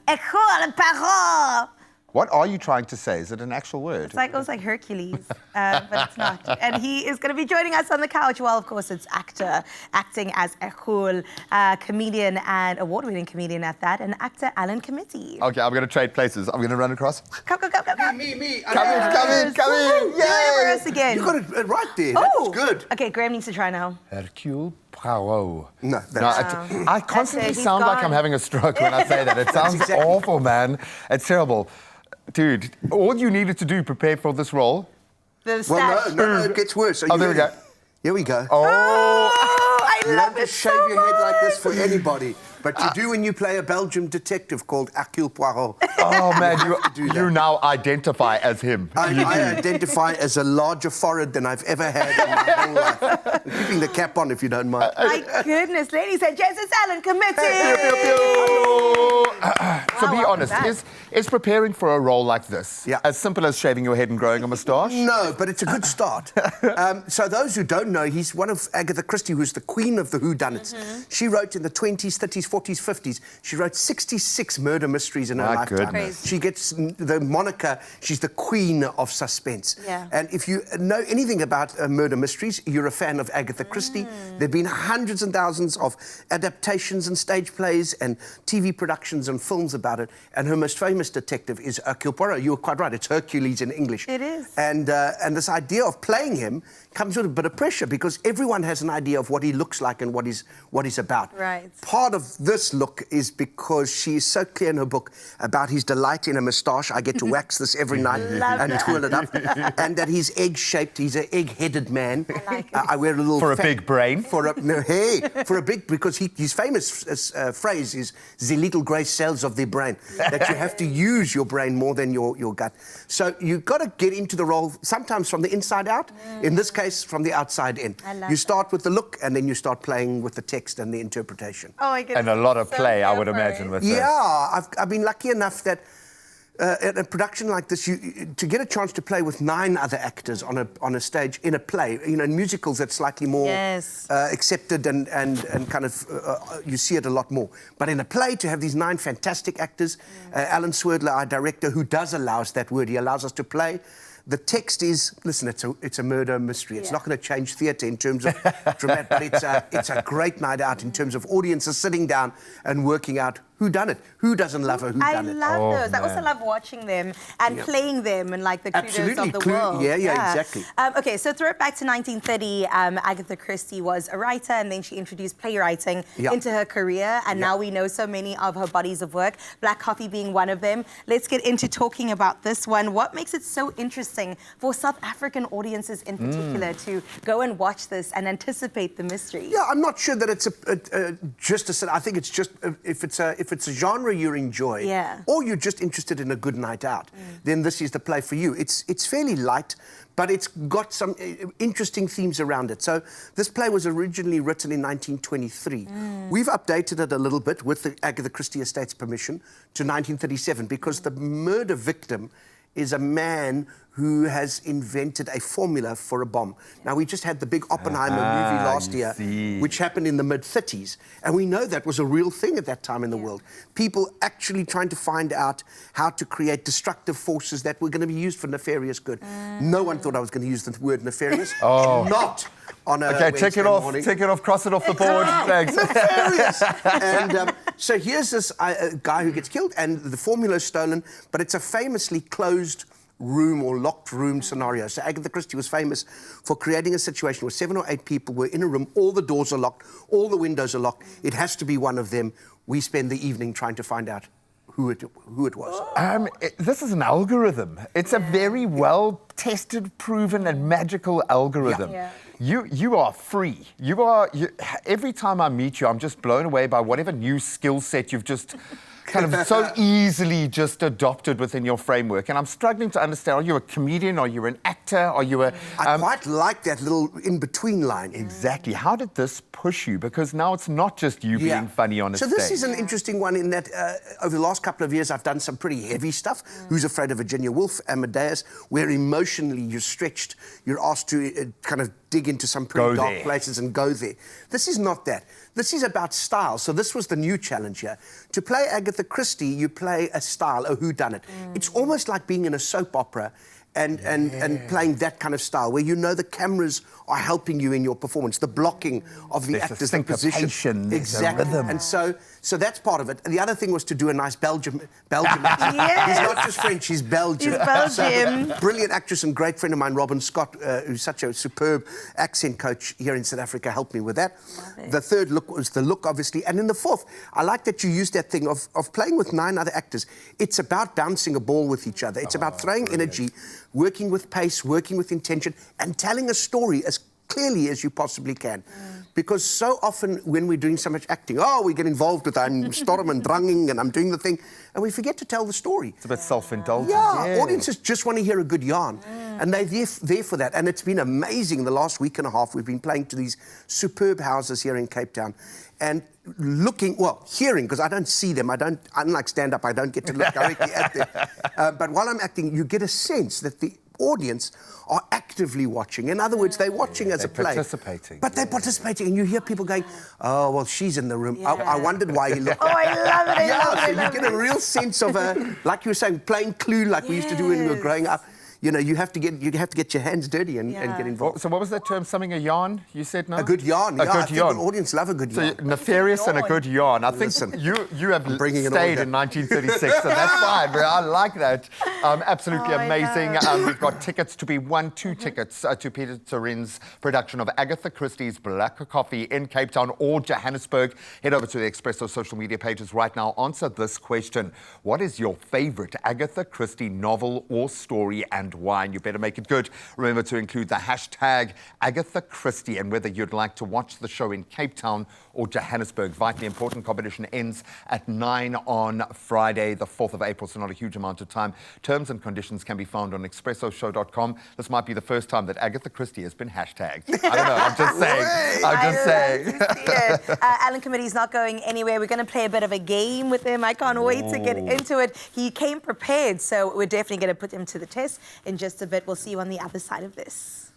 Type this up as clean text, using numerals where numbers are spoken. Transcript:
Hercule, Poirot. What are you trying to say? Is it an actual word? It's like, it was like Hercules, but it's not. And he is going to be joining us on the couch. Well, of course, it's acting as Hercule, comedian and award-winning comedian at that, and actor Alan Committie. Okay, I'm going to trade places. I'm going to run across. Come. Me. Come in. Do it for us again. You got it right there. Oh, That's good. Okay, Graham needs to try now. Hercule Poirot. No, I constantly He's sound like gone. I'm having a stroke when I say that. It sounds awful, man. It's terrible. Dude, all you needed to do prepare for this role. The Well, stash. no, it gets worse. Are Oh, you there we ready? go. Here we go. Oh, I You love don't it just shave so your head like this much. for anybody. But you do when you play a Belgian detective called Hercule Poirot. oh man, do that. you now identify as him. I identify as a larger forehead than I've ever had in my whole life. I'm keeping the cap on if you don't mind. My goodness, ladies and gents, it's Alan Committie. So be welcome honest, back. is preparing for a role like this as simple as shaving your head and growing a moustache? No, but it's a good start. So those who don't know, he's one of Agatha Christie, who's the queen of the whodunits. She wrote in the 20s, 30s, 40s, 50s. She wrote 66 murder mysteries in her My lifetime. goodness. She gets the moniker, she's the queen of suspense. Yeah. And if you know anything about murder mysteries, you're a fan of Agatha Christie. There have been hundreds and thousands of adaptations and stage plays and TV productions and films about it. And her most famous detective is Hercule Poirot. You were quite right, it's Hercules in English. It is. And this idea of playing him comes with a bit of pressure because everyone has an idea of what he looks like and what he's about. Right. Part of this look is because she is so clear in her book about his delight in a moustache. I get to wax this every night and twirl it up. And that he's egg-shaped. He's an egg-headed man. I like it. I wear a little... For a big brain? For a big... Because his famous phrase is the little grey cells of the brain. That you have to use your brain more than your gut. So you've got to get into the role sometimes from the inside out. In this case, from the outside in. I love You start with the look and then you start playing with the text and the interpretation. Oh my goodness. And a lot of So play, I would here for imagine, it. with this. Yeah, I've been lucky enough that at a production like this, to get a chance to play with 9 other actors on a stage in a play. You know, in musicals, it's slightly more accepted and kind of you see it a lot more. But in a play, to have these 9 fantastic actors, Alan Swerdler, our director, who does allow us that word, he allows us to play. The text is, listen, it's a murder mystery. It's not going to change theatre in terms of dramatic, but it's a great night out in terms of audiences sitting down and working out who done it, who doesn't love her, who done it. I love those. I also love watching them and playing them and like the kudos of the world. Yeah, exactly. Okay, so throw it back to 1930. Agatha Christie was a writer, and then she introduced playwriting into her career, and now we know so many of her bodies of work, Black Coffee being one of them. Let's get into talking about this one. What makes it so interesting for South African audiences in particular to go and watch this and anticipate the mystery? Yeah, I'm not sure that it's I think it's just if it's a genre you enjoy, or you're just interested in a good night out, then this is the play for you. It's fairly light, but it's got some interesting themes around it. So this play was originally written in 1923. We've updated it a little bit with the Agatha Christie Estate's permission to 1937 because the murder victim is a man who has invented a formula for a bomb. Now, we just had the big Oppenheimer movie last year, which happened in the mid-30s, and we know that was a real thing at that time in the world. People actually trying to find out how to create destructive forces that were going to be used for nefarious good. No one thought I was going to use the word nefarious. Not on a Okay, Wednesday take it off, morning. cross it off the board. Thanks. Nefarious. And so here's this guy who gets killed, and the formula is stolen, but it's a famously closed room or locked room scenario. So Agatha Christie was famous for creating a situation where 7 or 8 people were in a room, all the doors are locked, all the windows are locked. It has to be one of them. We spend the evening trying to find out who it was. This is an algorithm. It's a very well-tested, proven, and magical algorithm. You are free. Every time I meet you, I'm just blown away by whatever new skill set you've just kind of so easily just adopted within your framework. And I'm struggling to understand, are you a comedian? Are you an actor? Are you a... I quite like that little in-between line. Exactly. How did this push you? Because now it's not just you being funny on a stage. So this is an interesting one in that over the last couple of years, I've done some pretty heavy stuff. Who's Afraid of Virginia Woolf, Amadeus, where emotionally you're stretched. You're asked to kind of dig into some pretty dark places and go there. This is not that. This is about style. So this was the new challenge here. To play Agatha Christie, you play a style, a whodunit. It's almost like being in a soap opera and playing that kind of style, where you know the cameras are helping you in your performance, the blocking of the actors, the position. Exactly. And so that's part of it. And the other thing was to do a nice Belgium accent. He's not just French, he's Belgian. He's Belgian. So, brilliant actress and great friend of mine, Robin Scott, who's such a superb accent coach here in South Africa, helped me with that. The third look was the look, obviously. And in the fourth, I like that you used that thing of playing with 9 other actors. It's about bouncing a ball with each other. It's about throwing energy, working with pace, working with intention, and telling a story as clearly as you possibly can. Because so often when we're doing so much acting, we get involved with I'm storm and dranging and I'm doing the thing, and we forget to tell the story. It's a bit self-indulgent. Yeah, audiences just want to hear a good yarn. And they're there for that. And it's been amazing the last week and a half. We've been playing to these superb houses here in Cape Town. And hearing, because I don't see them. Unlike stand-up, I don't get to look directly at them. But while I'm acting, you get a sense that the audience are actively watching. In other words, they're watching as a play. Participating. But they're participating, and you hear people going, oh, well, she's in the room. I wondered why he looked. Oh, I love it. So you get a real sense of like you were saying, playing Clue like we used to do when we were growing up. You know, you have to get your hands dirty and get involved. So what was that term? Something a yarn? You said no. A good yarn. I think the audience love a good yarn. So nefarious and a good yarn. I think you have stayed in 1936, so that's fine. But I like that. Absolutely amazing. We've got tickets to be won. 2 tickets to Peter Turin's production of Agatha Christie's Black Coffee in Cape Town or Johannesburg. Head over to the Expresso social media pages right now. Answer this question: what is your favorite Agatha Christie novel or story, and why? And you better make it good. Remember to include the hashtag Agatha Christie, and whether you'd like to watch the show in Cape Town or Johannesburg. Vitally important. Competition ends at 9 on Friday, the 4th of April, so not a huge amount of time. Terms and conditions can be found on expressoshow.com. This might be the first time that Agatha Christie has been hashtagged. I don't know, I'm just saying. I'm just saying. Alan Committie's not going anywhere. We're going to play a bit of a game with him. I can't wait to get into it. He came prepared, so we're definitely going to put him to the test in just a bit. We'll see you on the other side of this.